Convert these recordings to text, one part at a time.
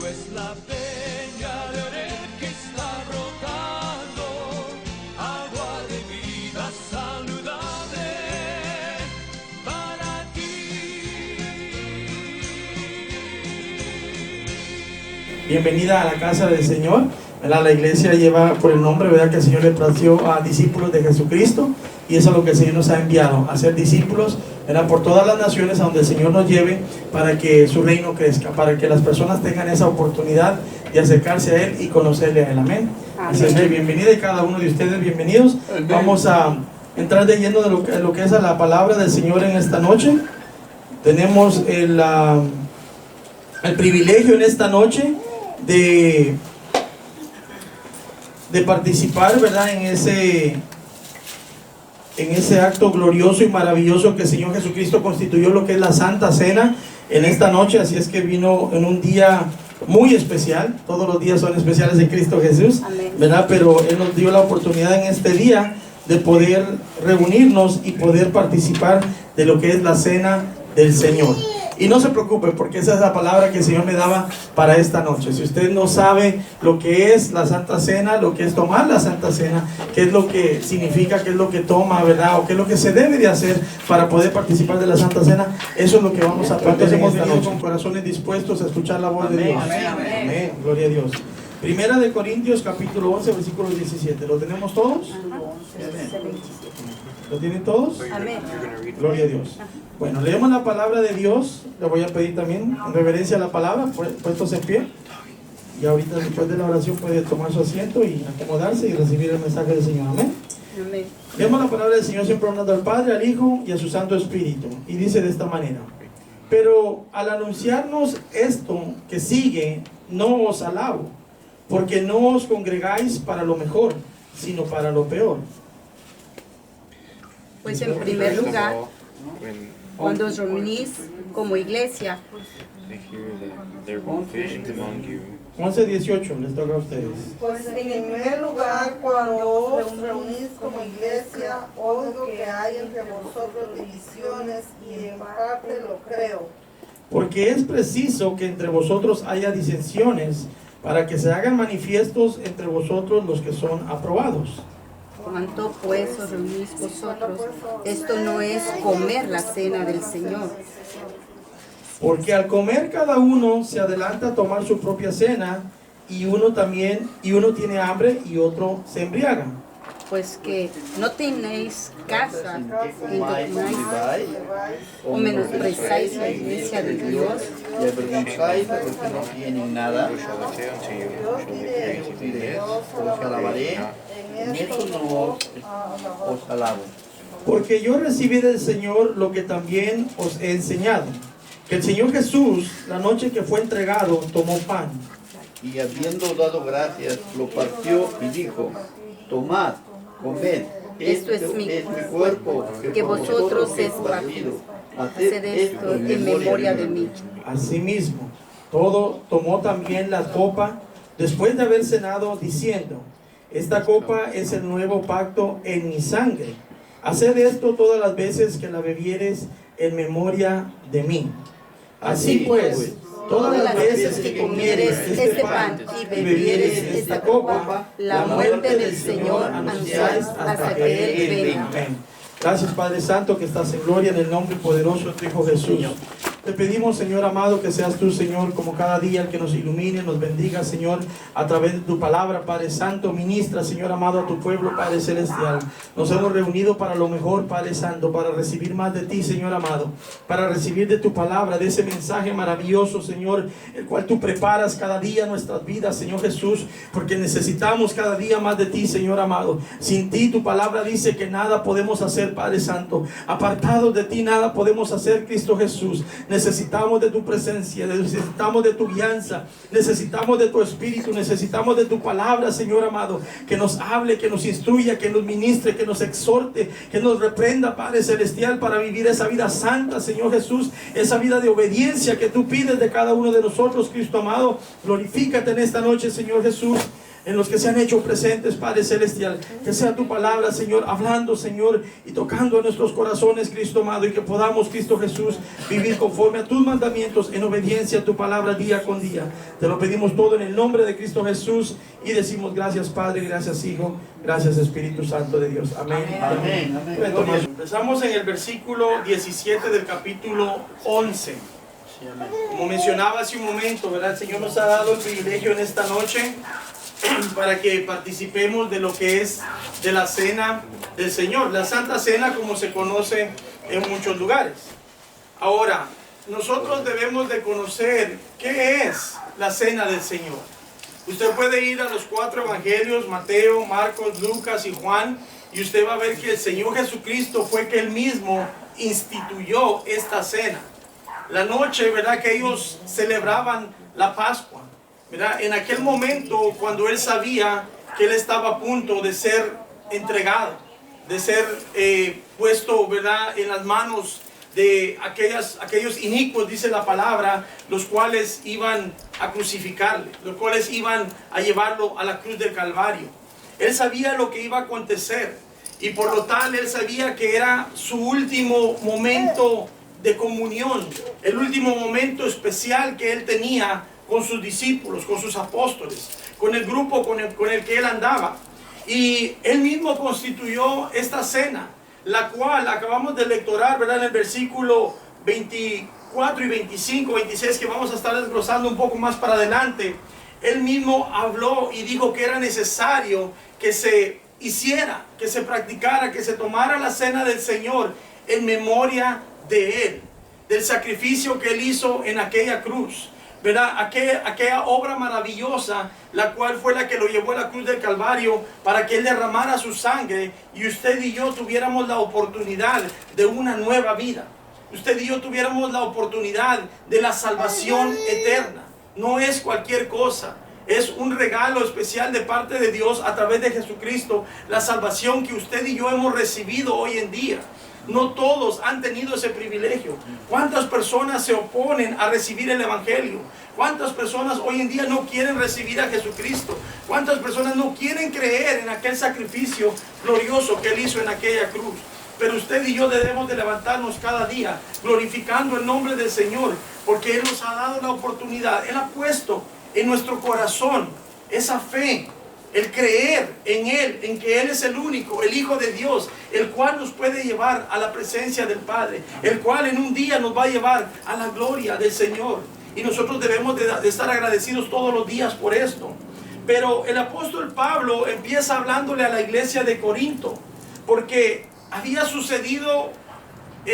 es la peña de Oreb que está brotando agua de vida saludable para ti. Bienvenida a la casa del Señor. La iglesia lleva por el nombre, ¿verdad?, que el Señor le plació a discípulos de Jesucristo, y eso es lo que el Señor nos ha enviado, a ser discípulos, ¿verdad?, por todas las naciones a donde el Señor nos lleve, para que su reino crezca, para que las personas tengan esa oportunidad de acercarse a Él y conocerle a Él. Amén. Así es que bienvenida, y cada uno de ustedes bienvenidos. Amén. Vamos a entrar de lleno de lo que es la palabra del Señor en esta noche. Tenemos el privilegio en esta noche de participar, ¿verdad?, en ese acto glorioso y maravilloso que el Señor Jesucristo constituyó, lo que es la Santa Cena en esta noche. Así es que vino en un día muy especial. Todos los días son especiales en Cristo Jesús. Amén. ¿Verdad? Pero Él nos dio la oportunidad en este día de poder reunirnos y poder participar de lo que es la Cena del Señor. Y no se preocupe, porque esa es la palabra que el Señor me daba para esta noche. Si usted no sabe lo que es la Santa Cena, lo que es tomar la Santa Cena, qué es lo que significa, qué es lo que toma, ¿verdad?, o qué es lo que se debe de hacer para poder participar de la Santa Cena, eso es lo que vamos a aprender esta noche, con corazones dispuestos a escuchar la voz de Dios. Amén. Amén. Gloria a Dios. Primera de Corintios, capítulo 11, versículo 17. ¿Lo tenemos todos? ¿Lo tienen todos? Amén. Gloria a Dios. Bueno, leemos la palabra de Dios. Le voy a pedir también en reverencia a la palabra, puestos en pie. Y ahorita, después de la oración, puede tomar su asiento y acomodarse y recibir el mensaje del Señor. Amén. Amén. Leemos la palabra del Señor, siempre honrando al Padre, al Hijo y a su Santo Espíritu. Y dice de esta manera: pero al anunciarnos esto que sigue, no os alabo, porque no os congregáis para lo mejor, sino para lo peor. Pues en primer lugar, cuando os reunís como iglesia, 11:18 les toca a ustedes. Pues en primer lugar, cuando os reunís como iglesia, oigo que hay entre vosotros divisiones, y en parte lo creo. Porque es preciso que entre vosotros haya disensiones, para que se hagan manifiestos entre vosotros los que son aprobados. ¿cuánto pues os reunís vosotros? Esto no es comer la cena del Señor. Porque al comer cada uno se adelanta a tomar su propia cena, y uno tiene hambre y otro se embriaga. Pues que no tenéis casa en que comáis, o menospreciáis la iglesia de Dios, y avergonzáis a los que no tienen nada. Os alabaré, en eso no os alabo. Porque yo recibí del Señor lo que también os he enseñado, que el Señor Jesús, la noche que fue entregado, tomó pan, y habiendo dado gracias, lo partió y dijo: tomad, comed, esto es mi cuerpo, que vosotros es partido. Haced esto en memoria de mí. Asimismo, tomó también la copa después de haber cenado, diciendo: esta copa es el nuevo pacto en mi sangre. Haced esto todas las veces que la bebiereis en memoria de mí. Así pues, todas las veces que comieres este pan y bebieres esta copa, la muerte del Señor anunciáis hasta que Él venga. Amén. Gracias, Padre Santo, que estás en gloria, en el nombre poderoso de tu Hijo Jesús. Te pedimos, Señor amado, que seas tú, Señor, como cada día el que nos ilumine, nos bendiga, Señor, a través de tu palabra, Padre Santo. Ministra, Señor amado, a tu pueblo, Padre Celestial. Nos hemos reunido para lo mejor, Padre Santo, para recibir más de ti, Señor amado, para recibir de tu palabra, de ese mensaje maravilloso, Señor, el cual tú preparas cada día nuestras vidas, Señor Jesús, porque necesitamos cada día más de ti, Señor amado. Sin ti, tu palabra dice que nada podemos hacer, Padre Santo. Apartados de ti, nada podemos hacer, Cristo Jesús. Necesitamos de tu presencia, necesitamos de tu guianza, necesitamos de tu espíritu, necesitamos de tu palabra, Señor amado, que nos hable, que nos instruya, que nos ministre, que nos exhorte, que nos reprenda, Padre Celestial, para vivir esa vida santa, Señor Jesús, esa vida de obediencia que tú pides de cada uno de nosotros, Cristo amado. Glorifícate en esta noche, Señor Jesús. en los que se han hecho presentes, Padre Celestial. Que sea tu palabra, Señor, hablando, Señor, y tocando en nuestros corazones, Cristo amado, y que podamos, Cristo Jesús, vivir conforme a tus mandamientos, en obediencia a tu palabra día con día. Te lo pedimos todo en el nombre de Cristo Jesús y decimos gracias, Padre, gracias, Hijo, gracias, Espíritu Santo de Dios. Amén. Amén. Amén. Amén. Empezamos en el versículo 17 del capítulo 11. Como mencionaba hace un momento, ¿verdad? El Señor nos ha dado el privilegio en esta noche para que participemos de lo que es de la cena del Señor, la Santa Cena, como se conoce en muchos lugares. Ahora, nosotros debemos de conocer qué es la cena del Señor. Usted puede ir a los 4 evangelios, Mateo, Marcos, Lucas y Juan, y usted va a ver que el Señor Jesucristo fue que Él mismo instituyó esta cena. La noche, ¿verdad?, que ellos celebraban la Pascua, ¿verdad? En aquel momento, cuando Él sabía que Él estaba a punto de ser entregado, de ser puesto, ¿verdad?, en las manos de aquellos inicuos, dice la palabra, los cuales iban a crucificarle, los cuales iban a llevarlo a la cruz del Calvario. Él sabía lo que iba a acontecer y por lo tal Él sabía que era su último momento de comunión, el último momento especial que Él tenía con sus discípulos, con sus apóstoles, con el grupo con el que Él andaba. Y Él mismo constituyó esta cena, la cual acabamos de lectorar, ¿verdad?, en el versículo 24 y 25, 26, que vamos a estar desglosando un poco más para adelante. Él mismo habló y dijo que era necesario que se hiciera, que se practicara, que se tomara la cena del Señor en memoria de Él, del sacrificio que Él hizo en aquella cruz, ¿verdad? Aquella obra maravillosa, la cual fue la que lo llevó a la cruz del Calvario para que Él derramara su sangre y usted y yo tuviéramos la oportunidad de una nueva vida. Usted y yo tuviéramos la oportunidad de la salvación eterna. No es cualquier cosa. Es un regalo especial de parte de Dios a través de Jesucristo, la salvación que usted y yo hemos recibido hoy en día. No todos han tenido ese privilegio. ¿Cuántas personas se oponen a recibir el Evangelio? ¿Cuántas personas hoy en día no quieren recibir a Jesucristo? ¿Cuántas personas no quieren creer en aquel sacrificio glorioso que Él hizo en aquella cruz? Pero usted y yo debemos de levantarnos cada día glorificando el nombre del Señor, porque Él nos ha dado la oportunidad. Él ha puesto en nuestro corazón esa fe, el creer en Él, en que Él es el único, el Hijo de Dios, el cual nos puede llevar a la presencia del Padre, el cual en un día nos va a llevar a la gloria del Señor. Y nosotros debemos de estar agradecidos todos los días por esto. Pero el apóstol Pablo empieza hablándole a la iglesia de Corinto, porque había sucedido,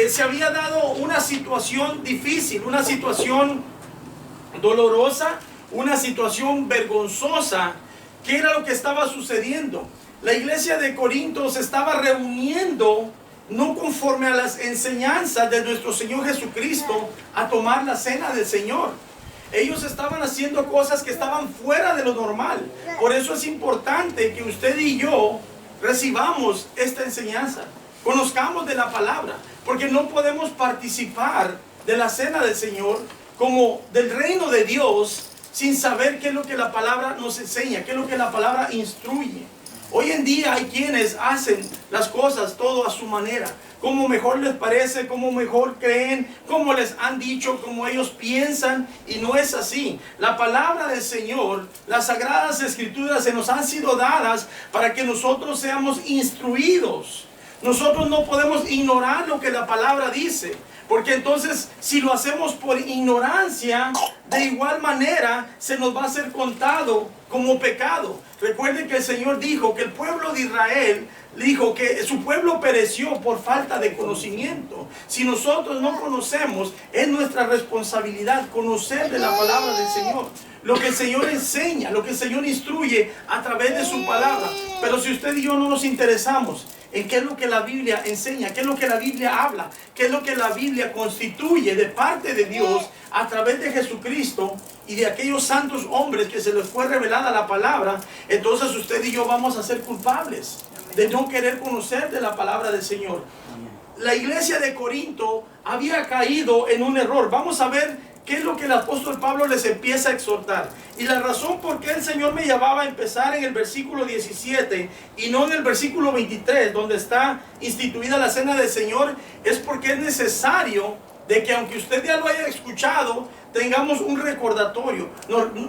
se había dado una situación difícil, una situación dolorosa, una situación vergonzosa. ¿Qué era lo que estaba sucediendo? La iglesia de Corinto se estaba reuniendo no conforme a las enseñanzas de nuestro Señor Jesucristo a tomar la cena del Señor. Ellos estaban haciendo cosas que estaban fuera de lo normal. Por eso es importante que usted y yo recibamos esta enseñanza, conozcamos de la palabra, porque no podemos participar de la cena del Señor como del reino de Dios sin saber qué es lo que la palabra nos enseña, qué es lo que la palabra instruye. Hoy en día hay quienes hacen las cosas todo a su manera, como mejor les parece, como mejor creen, como les han dicho, como ellos piensan, y no es así. La palabra del Señor, las sagradas escrituras se nos han sido dadas para que nosotros seamos instruidos. Nosotros no podemos ignorar lo que la palabra dice, porque entonces si lo hacemos por ignorancia, de igual manera se nos va a ser contado como pecado. Recuerden que el Señor dijo que el pueblo de Israel, dijo que su pueblo pereció por falta de conocimiento. Si nosotros no conocemos, es nuestra responsabilidad conocer de la palabra del Señor, lo que el Señor enseña, lo que el Señor instruye a través de su palabra. Pero si usted y yo no nos interesamos en qué es lo que la Biblia enseña, qué es lo que la Biblia habla, qué es lo que la Biblia constituye de parte de Dios a través de Jesucristo y de aquellos santos hombres que se les fue revelada la palabra, entonces usted y yo vamos a ser culpables de no querer conocer de la palabra del Señor. La iglesia de Corinto había caído en un error. Vamos a ver ¿qué es lo que el apóstol Pablo les empieza a exhortar? Y la razón por qué el Señor me llevaba a empezar en el versículo 17 y no en el versículo 23, donde está instituida la cena del Señor, es porque es necesario de que, aunque usted ya lo haya escuchado, tengamos un recordatorio,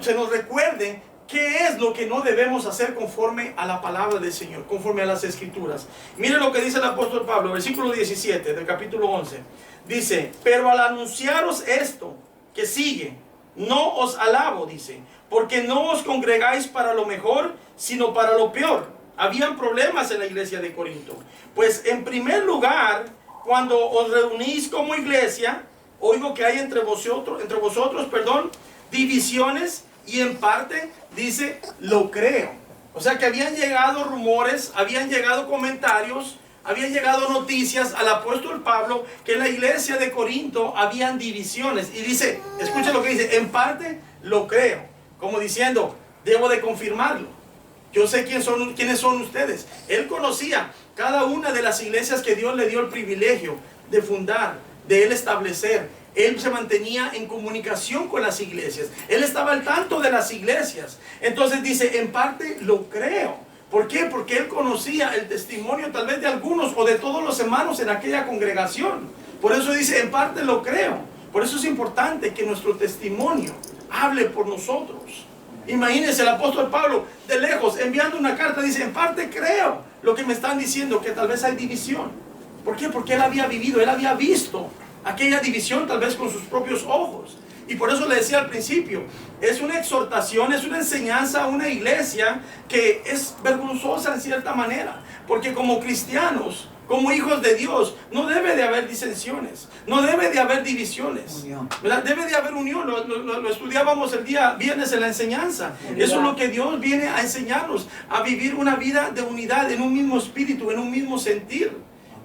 se nos recuerde qué es lo que no debemos hacer conforme a la palabra del Señor, conforme a las Escrituras. Mire lo que dice el apóstol Pablo, versículo 17 del capítulo 11. Dice, pero al anunciaros esto que sigue, no os alabo, dice, porque no os congregáis para lo mejor, sino para lo peor. Habían problemas en la iglesia de Corinto. Pues en primer lugar, cuando os reunís como iglesia, oigo que hay entre vosotros, divisiones, y en parte dice, lo creo. O sea que habían llegado rumores, habían llegado comentarios, habían llegado noticias al apóstol Pablo que en la iglesia de Corinto habían divisiones. Y dice, escucha lo que dice, en parte lo creo. Como diciendo, debo de confirmarlo. Yo sé quiénes son ustedes. Él conocía cada una de las iglesias que Dios le dio el privilegio de fundar, de él establecer. Él se mantenía en comunicación con las iglesias. Él estaba al tanto de las iglesias. Entonces dice, en parte lo creo. ¿Por qué? Porque él conocía el testimonio tal vez de algunos o de todos los hermanos en aquella congregación. Por eso dice, en parte lo creo. Por eso es importante que nuestro testimonio hable por nosotros. Imagínense el apóstol Pablo de lejos enviando una carta, dice, en parte creo lo que me están diciendo, que tal vez hay división. ¿Por qué? Porque él había vivido, él había visto aquella división tal vez con sus propios ojos. Y por eso le decía al principio, es una exhortación, es una enseñanza a una iglesia que es vergonzosa en cierta manera. Porque como cristianos, como hijos de Dios, no debe de haber disensiones, no debe de haber divisiones, ¿verdad? Debe de haber unión. Lo estudiábamos el día viernes en la enseñanza. Eso es lo que Dios viene a enseñarnos, a vivir una vida de unidad, en un mismo espíritu, en un mismo sentir.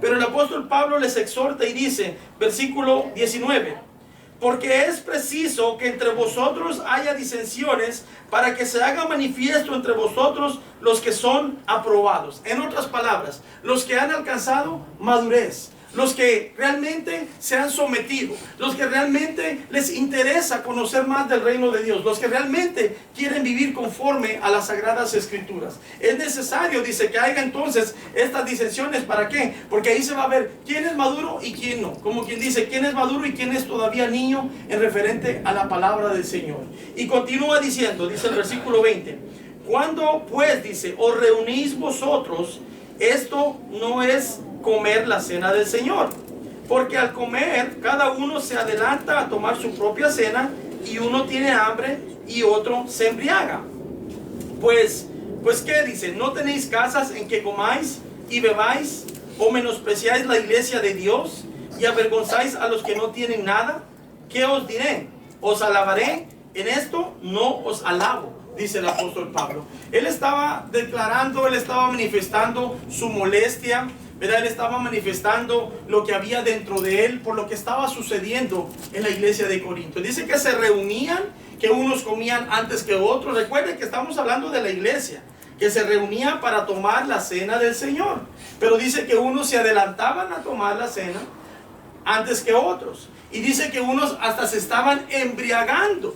Pero el apóstol Pablo les exhorta y dice, versículo 19, porque es preciso que entre vosotros haya disensiones para que se haga manifiesto entre vosotros los que son aprobados. En otras palabras, los que han alcanzado madurez, los que realmente se han sometido, los que realmente les interesa conocer más del reino de Dios, los que realmente quieren vivir conforme a las sagradas escrituras. Es necesario, dice, que haya entonces estas disensiones. ¿Para qué? Porque ahí se va a ver quién es maduro y quién no. Como quien dice, quién es maduro y quién es todavía niño en referente a la palabra del Señor. Y continúa diciendo, dice el versículo 20, cuando pues, dice, os reunís vosotros, esto no es comer la cena del Señor, porque al comer cada uno se adelanta a tomar su propia cena, y uno tiene hambre y otro se embriaga. Pues ¿qué dice? ¿No tenéis casas en que comáis y bebáis, o menospreciáis la iglesia de Dios y avergonzáis a los que no tienen nada? ¿Qué os diré? ¿Os alabaré? En esto no os alabo, dice el apóstol Pablo. Él estaba declarando, él estaba manifestando su molestia, ¿verdad? Él estaba manifestando lo que había dentro de él por lo que estaba sucediendo en la iglesia de Corinto. Dice que se reunían, que unos comían antes que otros. Recuerden que estamos hablando de la iglesia, que se reunían para tomar la cena del Señor. Pero dice que unos se adelantaban a tomar la cena antes que otros. Y dice que unos hasta se estaban embriagando.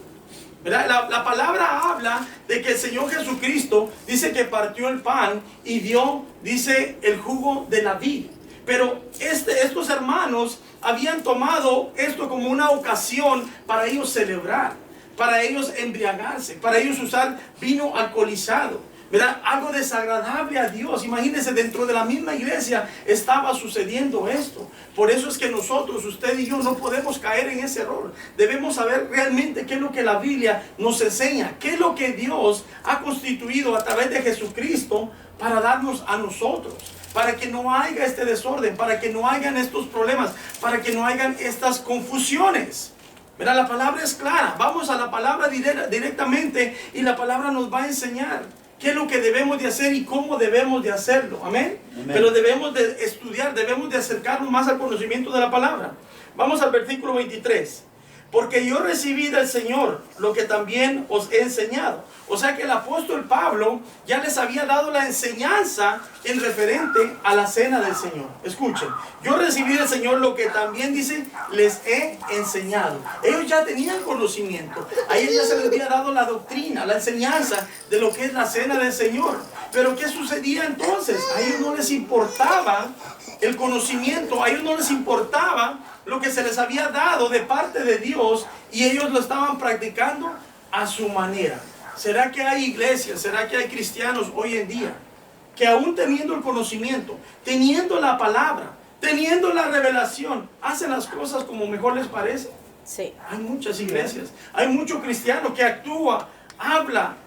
¿Verdad? La palabra habla de que el Señor Jesucristo dice que partió el pan y dio, dice, el jugo de la vid. Pero estos hermanos habían tomado esto como una ocasión para ellos celebrar, para ellos embriagarse, para ellos usar vino alcoholizado, ¿verdad? Algo desagradable a Dios. Imagínense, dentro de la misma iglesia estaba sucediendo esto. Por eso es que nosotros, usted y yo, no podemos caer en ese error. Debemos saber realmente qué es lo que la Biblia nos enseña, qué es lo que Dios ha constituido a través de Jesucristo para darnos a nosotros, para que no haya este desorden, para que no hayan estos problemas, para que no hayan estas confusiones. Mira, la palabra es clara. Vamos a la palabra directamente, y la palabra nos va a enseñar qué es lo que debemos de hacer y cómo debemos de hacerlo. Amén. Pero debemos de estudiar, debemos de acercarnos más al conocimiento de la palabra. Vamos al versículo 23. porque yo recibí del Señor lo que también os he enseñado. O sea que el apóstol Pablo ya les había dado la enseñanza en referente a la cena del Señor. Escuchen, yo recibí del Señor lo que también dice, les he enseñado. Ellos ya tenían conocimiento, a ellos ya se les había dado la doctrina, la enseñanza de lo que es la cena del Señor. Pero ¿qué sucedía entonces? A ellos no les importaba el conocimiento, a ellos no les importaba lo que se les había dado de parte de Dios, y ellos lo estaban practicando a su manera. ¿Será que hay iglesias, será que hay cristianos hoy en día que aún teniendo el conocimiento, teniendo la palabra, teniendo la revelación, hacen las cosas como mejor les parece? Sí. Hay muchas iglesias, hay mucho cristiano que actúa, habla,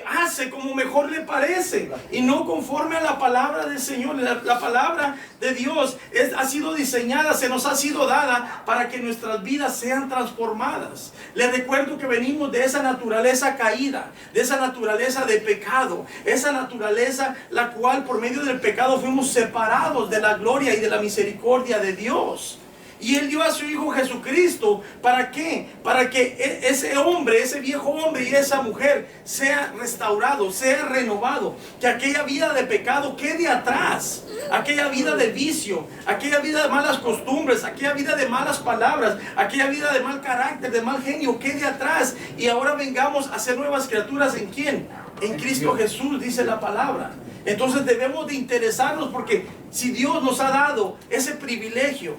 hace como mejor le parece y no conforme a la palabra del Señor. La palabra de Dios ha sido diseñada, se nos ha sido dada para que nuestras vidas sean transformadas. Les recuerdo que venimos de esa naturaleza caída, de esa naturaleza de pecado, esa naturaleza la cual por medio del pecado fuimos separados de la gloria y de la misericordia de Dios. Y Él dio a su Hijo Jesucristo. ¿Para qué? Para que ese hombre, ese viejo hombre y esa mujer sea restaurado, sea renovado. Que aquella vida de pecado quede atrás. Aquella vida de vicio, aquella vida de malas costumbres, aquella vida de malas palabras, aquella vida de mal carácter, de mal genio, quede atrás. Y ahora vengamos a ser nuevas criaturas. ¿En quién? En Cristo Jesús, dice la palabra. Entonces debemos de interesarnos, porque si Dios nos ha dado ese privilegio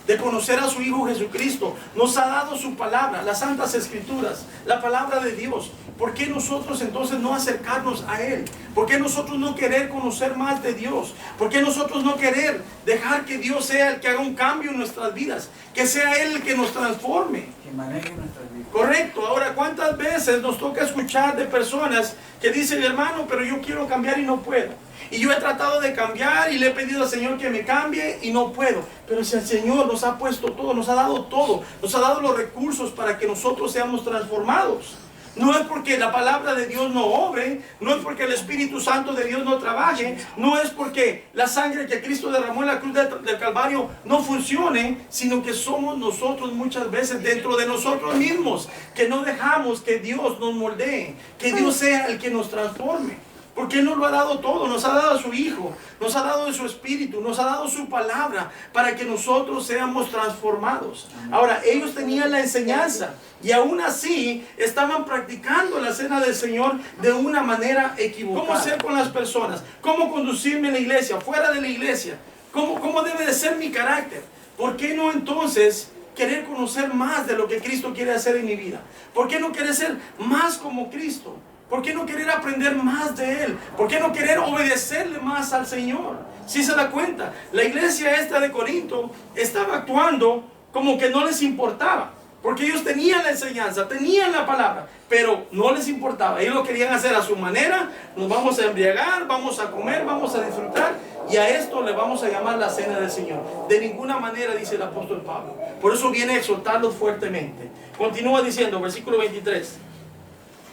de conocer a su Hijo Jesucristo, nos ha dado su palabra, las Santas Escrituras, la palabra de Dios, ¿por qué nosotros entonces no acercarnos a Él? ¿Por qué nosotros no querer conocer más de Dios? ¿Por qué nosotros no querer dejar que Dios sea el que haga un cambio en nuestras vidas? Que sea Él el que nos transforme. Que maneje nuestras vidas. Correcto. Ahora, ¿cuántas veces nos toca escuchar de personas que dicen, hermano, pero yo quiero cambiar y no puedo? Y yo he tratado de cambiar y le he pedido al Señor que me cambie y no puedo. Pero si el Señor nos ha puesto todo, nos ha dado los recursos para que nosotros seamos transformados. No es porque la palabra de Dios no obre, no es porque el Espíritu Santo de Dios no trabaje, no es porque la sangre que Cristo derramó en la cruz del Calvario no funcione, sino que somos nosotros muchas veces dentro de nosotros mismos, que no dejamos que Dios nos moldee, que Dios sea el que nos transforme. Porque Él nos lo ha dado todo, nos ha dado a su Hijo, nos ha dado de su Espíritu, nos ha dado su palabra para que nosotros seamos transformados. Ahora, ellos tenían la enseñanza y aún así estaban practicando la cena del Señor de una manera equivocada. ¿Cómo ser con las personas? ¿Cómo conducirme en la iglesia? ¿Fuera de la iglesia? ¿Cómo debe de ser mi carácter? ¿Por qué no entonces querer conocer más de lo que Cristo quiere hacer en mi vida? ¿Por qué no querer ser más como Cristo? ¿Por qué no querer aprender más de Él? ¿Por qué no querer obedecerle más al Señor? Si se da cuenta, la iglesia esta de Corinto estaba actuando como que no les importaba. Porque ellos tenían la enseñanza, tenían la palabra, pero no les importaba. Ellos lo querían hacer a su manera. Nos vamos a embriagar, vamos a comer, vamos a disfrutar. Y a esto le vamos a llamar la cena del Señor. De ninguna manera, dice el apóstol Pablo. Por eso viene a exhortarlos fuertemente. Continúa diciendo, versículo 23.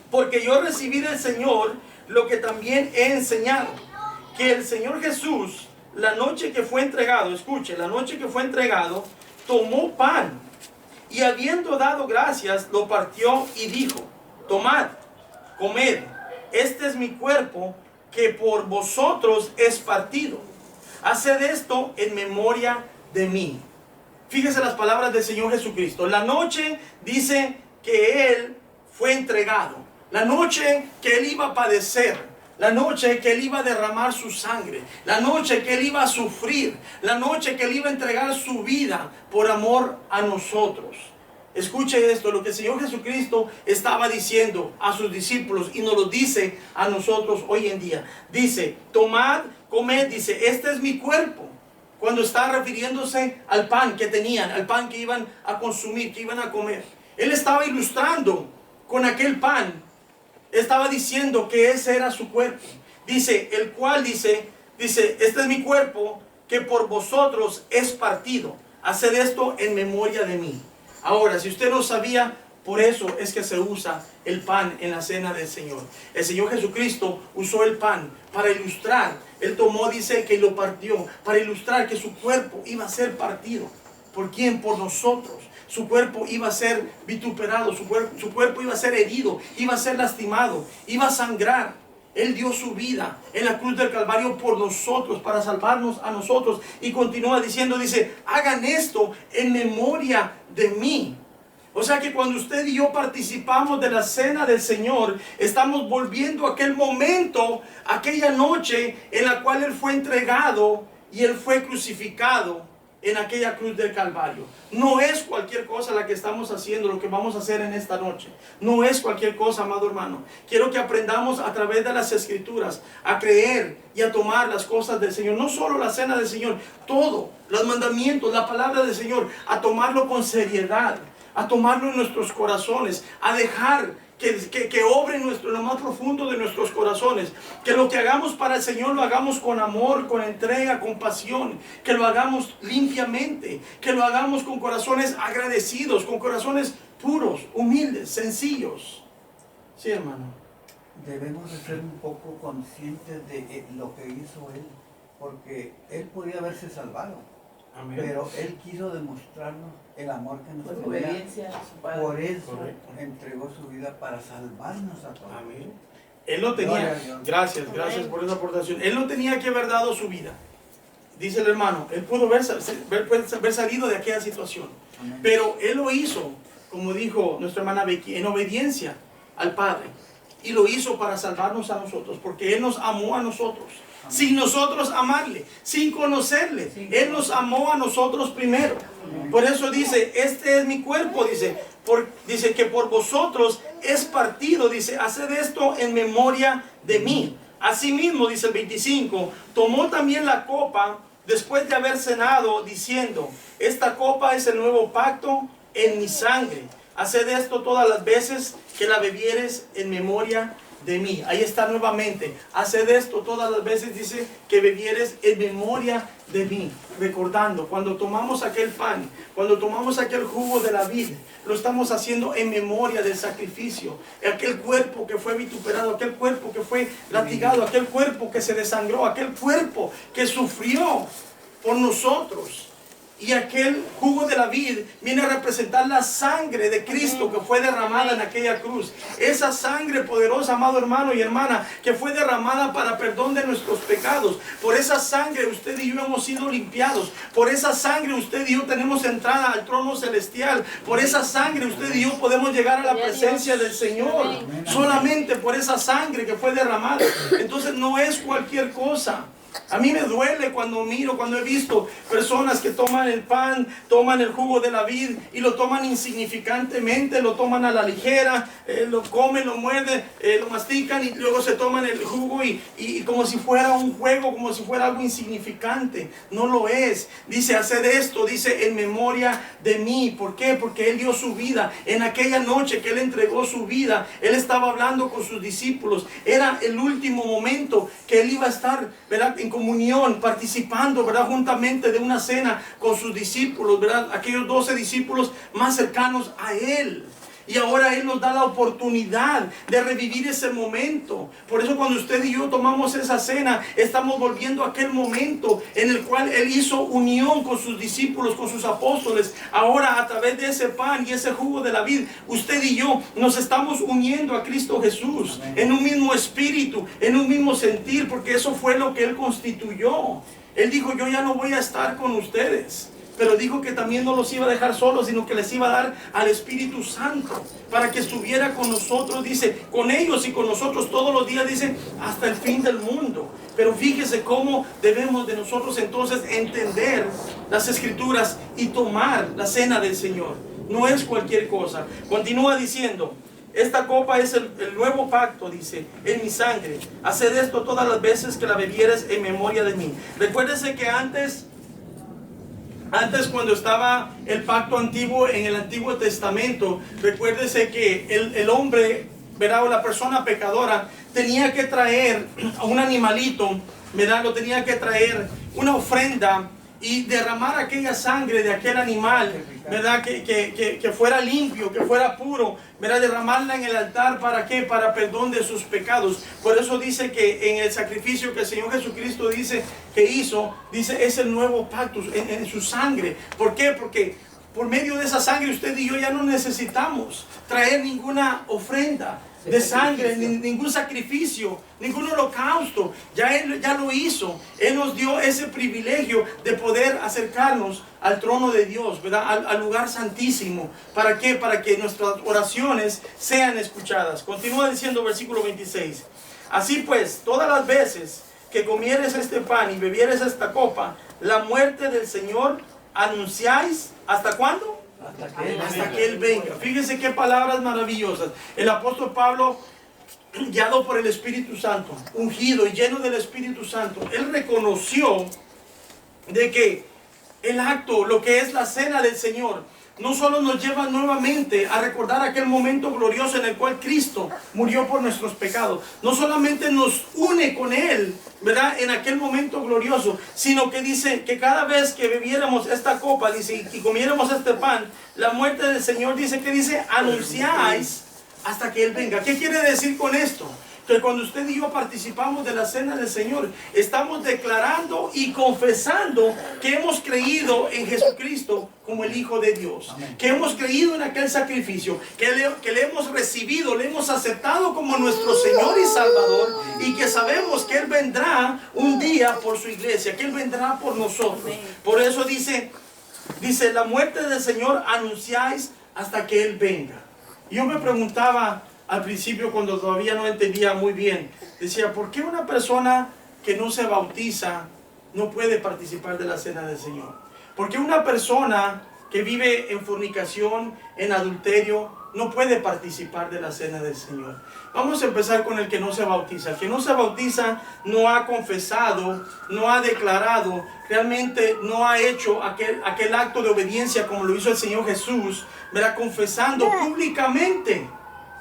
Porque yo recibí del Señor lo que también he enseñado, que el Señor Jesús, la noche que fue entregado, escuche, la noche que fue entregado, tomó pan y habiendo dado gracias, lo partió y dijo, tomad, comed, este es mi cuerpo que por vosotros es partido. Haced esto en memoria de mí. Fíjese las palabras del Señor Jesucristo. La noche dice que Él fue entregado. La noche que Él iba a padecer, la noche que Él iba a derramar su sangre, la noche que Él iba a sufrir, la noche que Él iba a entregar su vida por amor a nosotros. Escuche esto, lo que el Señor Jesucristo estaba diciendo a sus discípulos y nos lo dice a nosotros hoy en día. Dice, tomad, comed, dice, este es mi cuerpo. Cuando está refiriéndose al pan que tenían, al pan que iban a consumir, que iban a comer. Él estaba ilustrando con aquel pan. Estaba diciendo que ese era su cuerpo. Dice, el cual dice, este es mi cuerpo que por vosotros es partido. Haced esto en memoria de mí. Ahora, si usted no sabía, por eso es que se usa el pan en la cena del Señor. El Señor Jesucristo usó el pan para ilustrar. Él tomó, dice, que lo partió, para ilustrar que su cuerpo iba a ser partido. ¿Por quién? Por nosotros. su cuerpo iba a ser vituperado, su cuerpo iba a ser herido, iba a ser lastimado, iba a sangrar. Él dio su vida en la cruz del Calvario por nosotros, para salvarnos a nosotros. Y continúa diciendo, dice, hagan esto en memoria de mí. O sea que cuando usted y yo participamos de la cena del Señor, estamos volviendo a aquel momento, aquella noche en la cual Él fue entregado y Él fue crucificado en aquella cruz del Calvario. No es cualquier cosa la que estamos haciendo, lo que vamos a hacer en esta noche. No es cualquier cosa, amado hermano. Quiero que aprendamos a través de las Escrituras a creer y a tomar las cosas del Señor. No solo la cena del Señor, todo, los mandamientos, la palabra del Señor, a tomarlo con seriedad, a tomarlo en nuestros corazones, a dejar que obre en lo más profundo de nuestros corazones. Que lo que hagamos para el Señor lo hagamos con amor, con entrega, con pasión. Que lo hagamos limpiamente. Que lo hagamos con corazones agradecidos, con corazones puros, humildes, sencillos. Sí, hermano. Debemos de ser un poco conscientes de lo que hizo Él, porque Él podía haberse salvado. Amén. Pero Él quiso demostrarnos el amor que nos Por tenía. obediencia a su padre. Por eso Correcto. entregó su vida para salvarnos a todos. Amén. Él no tenía, Gloria a Dios. gracias por esa aportación. Él no tenía que haber dado su vida. Dice el hermano, él pudo haber salido de aquella situación. Amén. Pero él lo hizo, como dijo nuestra hermana Becky, en obediencia al Padre. Y lo hizo para salvarnos a nosotros, porque Él nos amó a nosotros. Amén. Sin nosotros amarle, sin conocerle. Él nos amó a nosotros primero. Amén. Por eso dice, este es mi cuerpo, dice que por vosotros es partido, dice, haced esto en memoria de mí. Asimismo, dice el 25, tomó también la copa después de haber cenado, diciendo, esta copa es el nuevo pacto en mi sangre. Haced esto todas las veces que la bebieres en memoria de mí. Ahí está nuevamente. Haced esto todas las veces, dice, que bebieres en memoria de mí. Recordando, cuando tomamos aquel pan, cuando tomamos aquel jugo de la vid, lo estamos haciendo en memoria del sacrificio. Aquel cuerpo que fue vituperado, aquel cuerpo que fue latigado, aquel cuerpo que se desangró, aquel cuerpo que sufrió por nosotros. Y aquel jugo de la vid viene a representar la sangre de Cristo que fue derramada en aquella cruz. Esa sangre poderosa, amado hermano y hermana, que fue derramada para perdón de nuestros pecados. Por esa sangre usted y yo hemos sido limpiados. Por esa sangre usted y yo tenemos entrada al trono celestial. Por esa sangre usted y yo podemos llegar a la presencia del Señor. Solamente por esa sangre que fue derramada. Entonces no es cualquier cosa. A mí me duele cuando miro, cuando he visto personas que toman el pan, toman el jugo de la vid y lo toman insignificantemente, lo toman a la ligera, lo comen, lo muerden, lo mastican y luego se toman el jugo y como si fuera un juego, como si fuera algo insignificante. No lo es. Dice, haced esto, dice, en memoria de mí. ¿Por qué? Porque Él dio su vida. En aquella noche que Él entregó su vida, Él estaba hablando con sus discípulos. Era el último momento que Él iba a estar, ¿verdad?, en comunión, participando, ¿verdad?, juntamente de una cena con sus discípulos, ¿verdad?, aquellos 12 discípulos más cercanos a Él. Y ahora Él nos da la oportunidad de revivir ese momento. Por eso cuando usted y yo tomamos esa cena, estamos volviendo a aquel momento en el cual Él hizo unión con sus discípulos, con sus apóstoles. Ahora a través de ese pan y ese jugo de la vid, usted y yo nos estamos uniendo a Cristo Jesús. Amén. En un mismo espíritu, en un mismo sentir, porque eso fue lo que Él constituyó. Él dijo, yo ya no voy a estar con ustedes. Pero dijo que también no los iba a dejar solos, sino que les iba a dar al Espíritu Santo para que estuviera con nosotros, dice, con ellos y con nosotros todos los días, dice, hasta el fin del mundo. Pero fíjese cómo debemos de nosotros entonces entender las Escrituras y tomar la cena del Señor. No es cualquier cosa. Continúa diciendo, esta copa es el nuevo pacto, dice, en mi sangre. Haced esto todas las veces que la bebieres en memoria de mí. Recuérdese que antes cuando estaba el pacto antiguo en el Antiguo Testamento, recuérdese que el hombre, ¿verdad?, o la persona pecadora tenía que traer a un animalito, ¿verdad?, lo tenía que traer una ofrenda y derramar aquella sangre de aquel animal, ¿verdad?, que fuera limpio, que fuera puro, ¿verdad?, derramarla en el altar. ¿Para qué? Para perdón de sus pecados. Por eso dice que en el sacrificio que el Señor Jesucristo dice que hizo, dice, es el nuevo pacto en su sangre. ¿Por qué? Porque por medio de esa sangre usted y yo ya no necesitamos traer ninguna ofrenda de sangre, ningún sacrificio, ningún holocausto. Ya Él ya lo hizo. Él nos dio ese privilegio de poder acercarnos al trono de Dios, ¿verdad? Al lugar santísimo. ¿Para qué? Para que nuestras oraciones sean escuchadas. Continúa diciendo versículo 26. Así pues, todas las veces que comieres este pan y bebieres esta copa, la muerte del Señor anunciáis. ¿Hasta cuándo? Hasta que Él venga. Fíjense qué palabras maravillosas. El apóstol Pablo, guiado por el Espíritu Santo, ungido y lleno del Espíritu Santo, él reconoció de que el acto, lo que es la cena del Señor, no solo nos lleva nuevamente a recordar aquel momento glorioso en el cual Cristo murió por nuestros pecados. No solamente nos une con Él, ¿verdad? En aquel momento glorioso, sino que dice que cada vez que bebiéramos esta copa, dice, y comiéramos este pan, la muerte del Señor, dice, anunciáis hasta que Él venga. ¿Qué quiere decir con esto? Que cuando usted y yo participamos de la cena del Señor, estamos declarando y confesando que hemos creído en Jesucristo como el Hijo de Dios. Amén. Que hemos creído en aquel sacrificio, que le hemos recibido, le hemos aceptado como nuestro Señor y Salvador, y que sabemos que Él vendrá un día por su iglesia, que Él vendrá por nosotros. Amén. Por eso dice, la muerte del Señor anunciáis hasta que Él venga. Yo me preguntaba al principio, cuando todavía no entendía muy bien, decía, ¿por qué una persona que no se bautiza no puede participar de la cena del Señor? ¿Por qué una persona que vive en fornicación, en adulterio, no puede participar de la cena del Señor? Vamos a empezar con el que no se bautiza. El que no se bautiza no ha confesado, no ha declarado, realmente no ha hecho aquel acto de obediencia como lo hizo el Señor Jesús, ¿verdad? Confesando públicamente,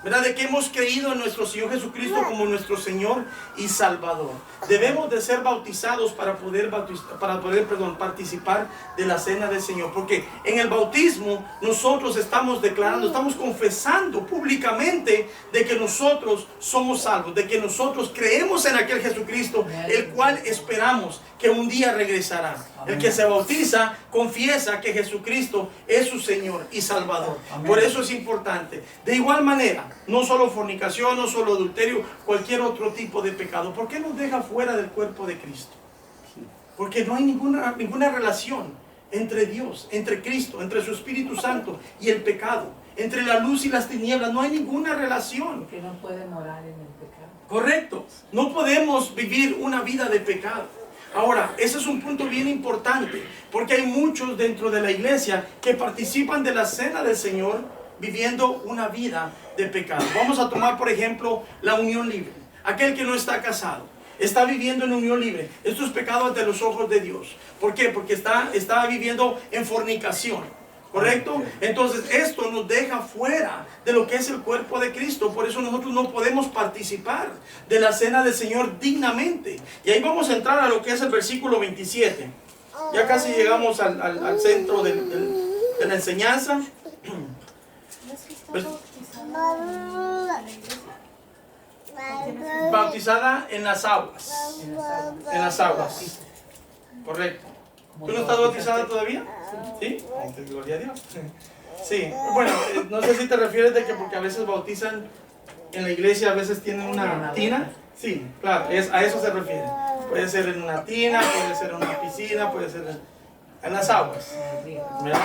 ¿verdad? De que hemos creído en nuestro Señor Jesucristo como nuestro Señor y Salvador. Debemos de ser bautizados para poder participar de la cena del Señor. Porque en el bautismo nosotros estamos declarando, estamos confesando públicamente de que nosotros somos salvos, de que nosotros creemos en aquel Jesucristo, el cual esperamos que un día regresará. El que se bautiza confiesa que Jesucristo es su Señor y Salvador. Por eso es importante. De igual manera, no solo fornicación, no solo adulterio, cualquier otro tipo de pecado. ¿Por qué nos deja fuera del cuerpo de Cristo? Porque no hay ninguna relación entre Dios, entre Cristo, entre su Espíritu Santo y el pecado. Entre la luz y las tinieblas no hay ninguna relación. Porque no puede morar en el pecado. Correcto. No podemos vivir una vida de pecado. Ahora, ese es un punto bien importante, porque hay muchos dentro de la iglesia que participan de la cena del Señor viviendo una vida de pecado. Vamos a tomar, por ejemplo, la unión libre. Aquel que no está casado, está viviendo en unión libre. Esto es pecado ante los ojos de Dios. ¿Por qué? Porque está viviendo en fornicación. ¿Correcto? Entonces esto nos deja fuera de lo que es el cuerpo de Cristo. Por eso nosotros no podemos participar de la cena del Señor dignamente. Y ahí vamos a entrar a lo que es el versículo 27. Ya casi llegamos al centro de la enseñanza. Bautizada en las aguas. En las aguas. Correcto. ¿Tú no estás bautizada todavía? ¿Sí? Gloria a Dios. Sí, bueno, no sé si te refieres de que porque a veces bautizan en la iglesia, a veces tienen una tina. Sí, claro, a eso se refiere. Puede ser en una tina, puede ser en una piscina, puede ser en las aguas. ¿Verdad?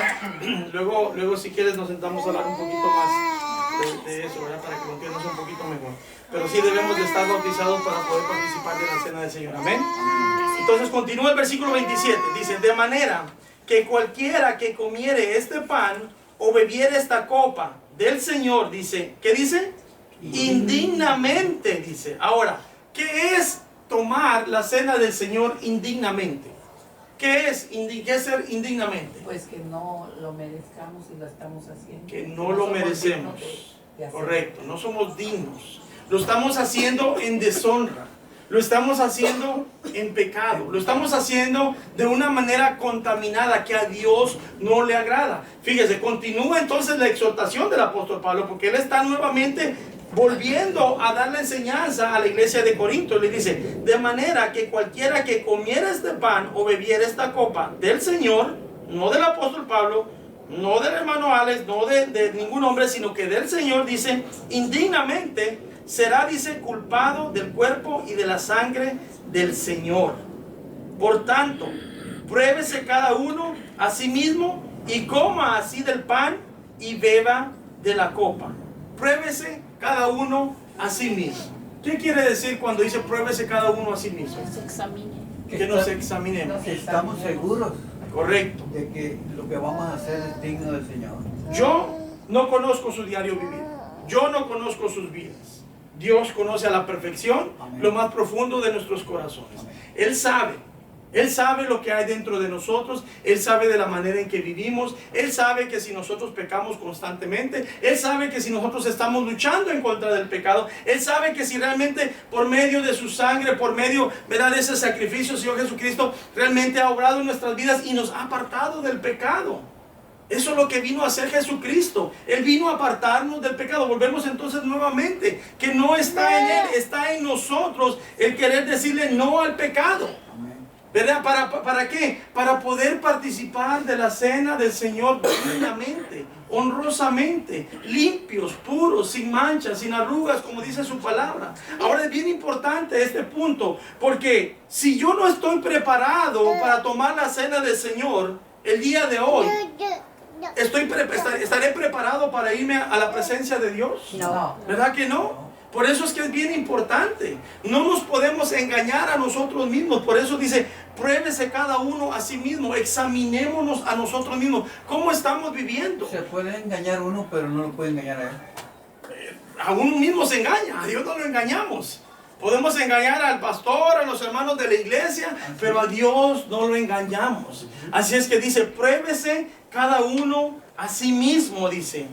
Luego si quieres nos sentamos a hablar un poquito más de eso, ¿verdad? Para que lo entiendas un poquito mejor. Pero sí debemos de estar bautizados para poder participar de la cena del Señor. Amén. Entonces continúa el versículo 27. Dice, de manera que cualquiera que comiere este pan o bebiere esta copa del Señor, dice, ¿qué dice? Indignamente, dice. Ahora, ¿qué es tomar la cena del Señor indignamente? ¿Qué es ser indignamente? Pues que no lo merezcamos y lo estamos haciendo. Que no lo merecemos. Correcto, no somos dignos. Lo estamos haciendo en deshonra. Lo estamos haciendo en pecado. Lo estamos haciendo de una manera contaminada que a Dios no le agrada. Fíjese, continúa entonces la exhortación del apóstol Pablo, porque él está nuevamente volviendo a dar la enseñanza a la iglesia de Corinto. Le dice, de manera que cualquiera que comiera este pan o bebiera esta copa del Señor, no del apóstol Pablo, no del hermano Alex, no de ningún hombre, sino que del Señor, dice, indignamente será, dice, culpado del cuerpo y de la sangre del Señor. Por tanto, pruébese cada uno a sí mismo y coma así del pan y beba de la copa. Pruébese cada uno a sí mismo. ¿Qué quiere decir cuando dice pruébese cada uno a sí mismo? Se examine. Que nos examinemos. Estamos seguros Correcto. de que lo que vamos a hacer es digno del Señor. Yo no conozco su diario vivir. Yo no conozco sus vidas. Dios conoce a la perfección lo más profundo de nuestros corazones. Él sabe lo que hay dentro de nosotros. Él sabe de la manera en que vivimos. Él sabe que si nosotros pecamos constantemente, Él sabe que si nosotros estamos luchando en contra del pecado, Él sabe que si realmente por medio de su sangre, por medio, ¿verdad?, de ese sacrificio, Señor Jesucristo realmente ha obrado en nuestras vidas y nos ha apartado del pecado. Eso es lo que vino a hacer Jesucristo. Él vino a apartarnos del pecado. Volvemos entonces nuevamente, que no está en Él, está en nosotros el querer decirle no al pecado. ¿Verdad? ¿Para qué? Para poder participar de la cena del Señor dignamente, honrosamente, limpios, puros, sin manchas, sin arrugas, como dice su palabra. Ahora es bien importante este punto, porque si yo no estoy preparado para tomar la cena del Señor el día de hoy, ¿estaré preparado para irme a la presencia de Dios? No. ¿Verdad que no? Por eso es que es bien importante. No nos podemos engañar a nosotros mismos. Por eso dice, pruébese cada uno a sí mismo. Examinémonos a nosotros mismos. ¿Cómo estamos viviendo? Se puede engañar uno, pero no lo puede engañar a él. A uno mismo se engaña. A Dios no lo engañamos. Podemos engañar al pastor, a los hermanos de la iglesia, pero a Dios no lo engañamos. Así es que dice, pruébese cada uno a sí mismo, dice.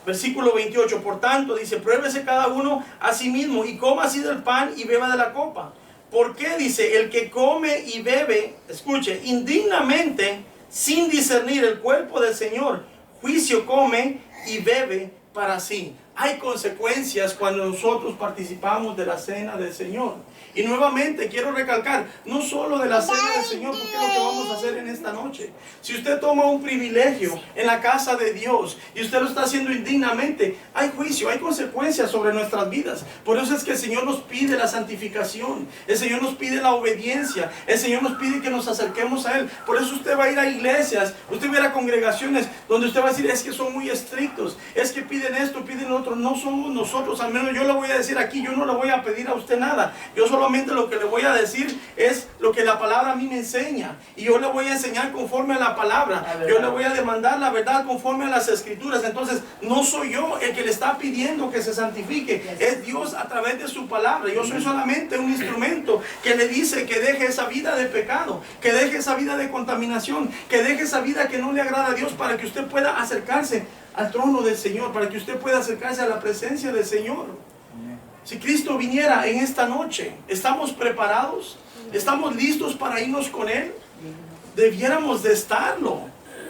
Versículo 28, por tanto, dice, pruébese cada uno a sí mismo y coma así del pan y beba de la copa. ¿Por qué? Dice, el que come y bebe, escuche, indignamente, sin discernir el cuerpo del Señor, juicio come y bebe para sí. Hay consecuencias cuando nosotros participamos de la cena del Señor. Y nuevamente quiero recalcar, no solo de la cena del Señor, porque es lo que vamos a hacer en esta noche. Si usted toma un privilegio en la casa de Dios y usted lo está haciendo indignamente, hay juicio, hay consecuencias sobre nuestras vidas. Por eso es que el Señor nos pide la santificación, el Señor nos pide la obediencia, el Señor nos pide que nos acerquemos a Él. Por eso usted va a ir a iglesias, usted va a ir a congregaciones donde usted va a decir, es que son muy estrictos, es que piden esto, piden lo otro. No somos nosotros, al menos yo le voy a decir aquí, yo no le voy a pedir a usted nada. Yo solamente lo que le voy a decir es lo que la palabra a mí me enseña. Y yo le voy a enseñar conforme a la palabra. Yo le voy a demandar la verdad conforme a las escrituras. Entonces, no soy yo el que le está pidiendo que se santifique. Es Dios a través de su palabra. Yo soy solamente un instrumento que le dice que deje esa vida de pecado, que deje esa vida de contaminación, que deje esa vida que no le agrada a Dios, para que usted pueda acercarse al trono del Señor, para que usted pueda acercarse a la presencia del Señor. Si Cristo viniera en esta noche, ¿estamos preparados? ¿Estamos listos para irnos con Él? Debiéramos de estarlo.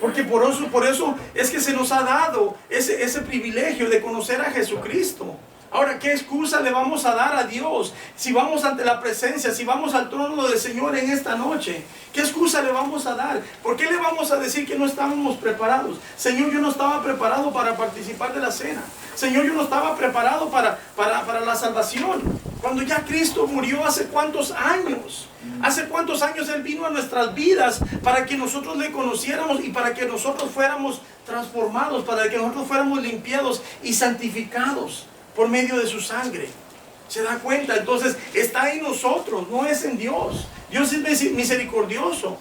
Porque por eso es que se nos ha dado ese privilegio de conocer a Jesucristo. Ahora, ¿qué excusa le vamos a dar a Dios si vamos ante la presencia, si vamos al trono del Señor en esta noche? ¿Qué excusa le vamos a dar? ¿Por qué le vamos a decir que no estábamos preparados? Señor, yo no estaba preparado para participar de la cena. Señor, yo no estaba preparado para la salvación. Cuando ya Cristo murió hace cuántos años. Hace cuántos años Él vino a nuestras vidas para que nosotros le conociéramos y para que nosotros fuéramos transformados, para que nosotros fuéramos limpiados y santificados por medio de su sangre. ¿Se da cuenta? Entonces está en nosotros, no es en Dios. Dios es misericordioso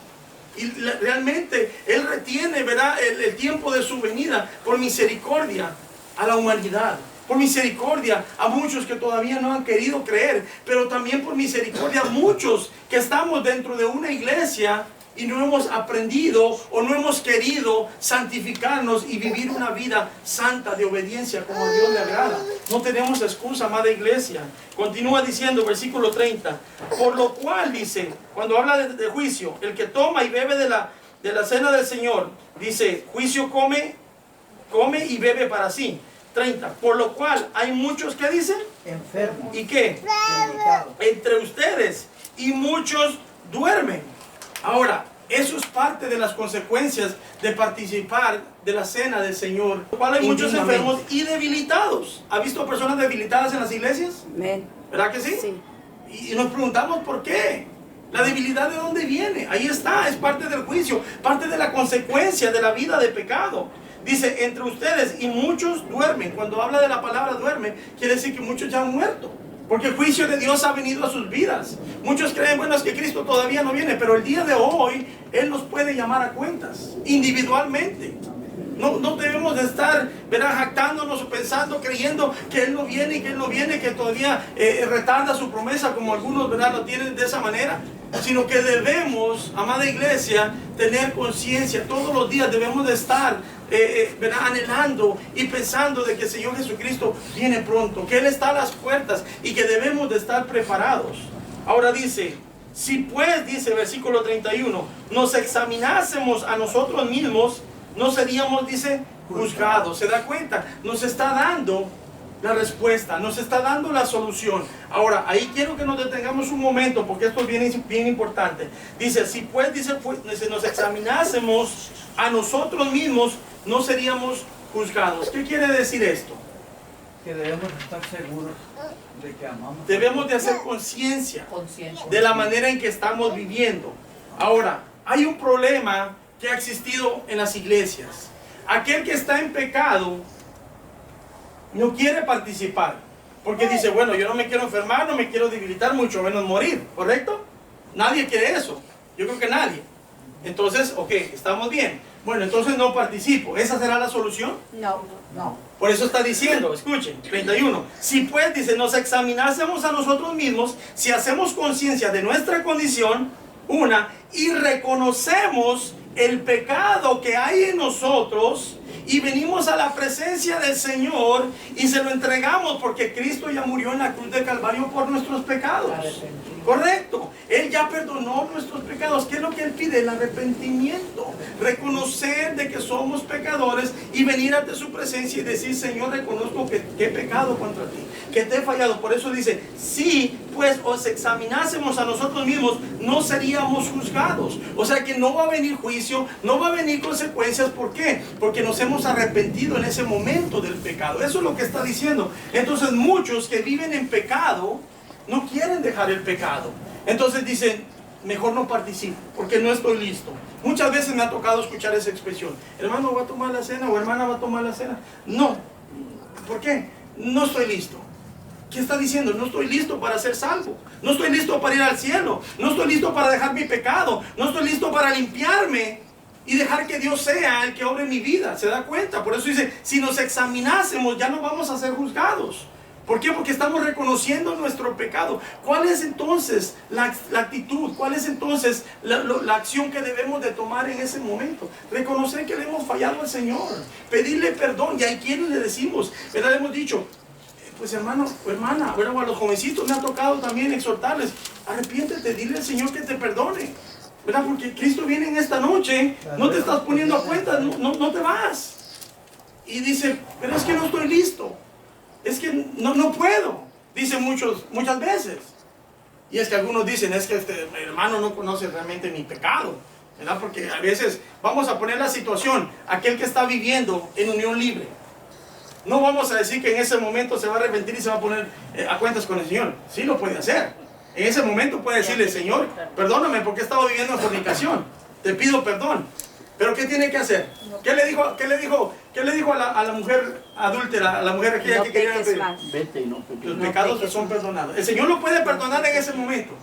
y realmente Él retiene, ¿verdad?, el tiempo de su venida por misericordia a la humanidad. Por misericordia a muchos que todavía no han querido creer, pero también por misericordia a muchos que estamos dentro de una iglesia y no hemos aprendido o no hemos querido santificarnos y vivir una vida santa de obediencia como a Dios le agrada. No tenemos excusa, amada iglesia. Continúa diciendo, versículo 30. Por lo cual dice, cuando habla de juicio, el que toma y bebe de la cena del Señor, dice, juicio come y bebe para sí. 30. Por lo cual hay muchos que dicen Enfermos. ¿y qué? Delicados. Entre ustedes y muchos duermen. Ahora, Eso es parte de las consecuencias de participar de la cena del Señor. ¿Cuál hay muchos enfermos y debilitados? ¿Ha visto personas debilitadas en las iglesias? Amén. ¿Verdad que sí? Sí. Y nos preguntamos por qué. La debilidad, ¿de dónde viene? Ahí está, es parte del juicio, parte de la consecuencia de la vida de pecado. Dice, entre ustedes, y muchos duermen. Cuando habla de la palabra duerme, quiere decir que muchos ya han muerto. Porque el juicio de Dios ha venido a sus vidas. Muchos creen, bueno, es que Cristo todavía no viene, pero el día de hoy Él nos puede llamar a cuentas, individualmente. No debemos de estar, ¿verdad?, jactándonos o pensando, creyendo que Él no viene y que Él no viene, que todavía retarda su promesa, como algunos, ¿verdad?, lo tienen de esa manera. Sino que debemos, amada iglesia, tener conciencia. Todos los días debemos de estar ¿verdad?, anhelando y pensando de que el Señor Jesucristo viene pronto, que Él está a las puertas y que debemos de estar preparados. Ahora dice, si pues, dice versículo 31, nos examinásemos a nosotros mismos, no seríamos, dice, juzgados. ¿Se da cuenta? Nos está dando la respuesta, nos está dando la solución. Ahora, ahí quiero que nos detengamos un momento, porque esto es bien importante. Dice, si pues, dice, nos examinásemos a nosotros mismos, no seríamos juzgados. ¿Qué quiere decir esto? Que debemos estar seguros de que amamos. Debemos de hacer conciencia Conciencia. de la manera en que estamos viviendo. Ahora, hay un problema que ha existido en las iglesias. Aquel que está en pecado no quiere participar, porque dice, bueno, yo no me quiero enfermar, no me quiero debilitar, mucho menos morir, ¿correcto? Nadie quiere eso, yo creo que nadie. Entonces, ok, estamos bien. Bueno, entonces no participo. ¿Esa será la solución? No. No. Por eso está diciendo, escuchen, 31. Si pues, dice, nos examinásemos a nosotros mismos, si hacemos conciencia de nuestra condición, y reconocemos el pecado que hay en nosotros, y venimos a la presencia del Señor y se lo entregamos, porque Cristo ya murió en la cruz de Calvario por nuestros pecados. Correcto. Él ya perdonó nuestros pecados. ¿Qué es lo que Él pide? El arrepentimiento. Reconocer de que somos pecadores y venir ante su presencia y decir, Señor, reconozco que he pecado contra ti, que te he fallado. Por eso dice, si pues os examinásemos a nosotros mismos, no seríamos juzgados. O sea que no va a venir juicio, no va a venir consecuencias. ¿Por qué? Porque nos hemos arrepentido en ese momento del pecado. Eso es lo que está diciendo. Entonces muchos que viven en pecado no quieren dejar el pecado. Entonces dicen, mejor no participo porque no estoy listo. Muchas veces me ha tocado escuchar esa expresión, hermano va a tomar la cena o hermana va a tomar la cena. No. ¿Por qué? No estoy listo. ¿Qué está diciendo? No estoy listo para ser salvo. No estoy listo para ir al cielo. No estoy listo para dejar mi pecado. No estoy listo para limpiarme y dejar que Dios sea el que obre mi vida. ¿Se da cuenta? Por eso dice, si nos examinásemos ya no vamos a ser juzgados. ¿Por qué? Porque estamos reconociendo nuestro pecado. ¿Cuál es entonces la actitud? ¿Cuál es entonces la acción que debemos de tomar en ese momento? Reconocer que le hemos fallado al Señor. Pedirle perdón. Y a quienes le decimos, ¿verdad? Le hemos dicho, pues hermano o hermana, bueno, a los jovencitos me ha tocado también exhortarles, arrepiéntete, dile al Señor que te perdone. ¿Verdad? Porque Cristo viene en esta noche, no te estás poniendo a cuenta, no te vas. Y dice, pero es que no estoy listo. Es que no puedo, dicen muchas veces. Y es que algunos dicen, es que este hermano no conoce realmente mi pecado, ¿verdad? Porque a veces vamos a poner la situación, aquel que está viviendo en unión libre. No vamos a decir que en ese momento se va a arrepentir y se va a poner a cuentas con el Señor. Sí lo puede hacer. En ese momento puede decirle, Señor, perdóname porque he estado viviendo en fornicación. Te pido perdón. Pero ¿qué tiene que hacer? ¿Qué le dijo a la mujer adúltera, a la mujer aquella que quería pedir? Vete y no peques. Los pecados te son perdonados. El Señor lo puede perdonar en ese momento.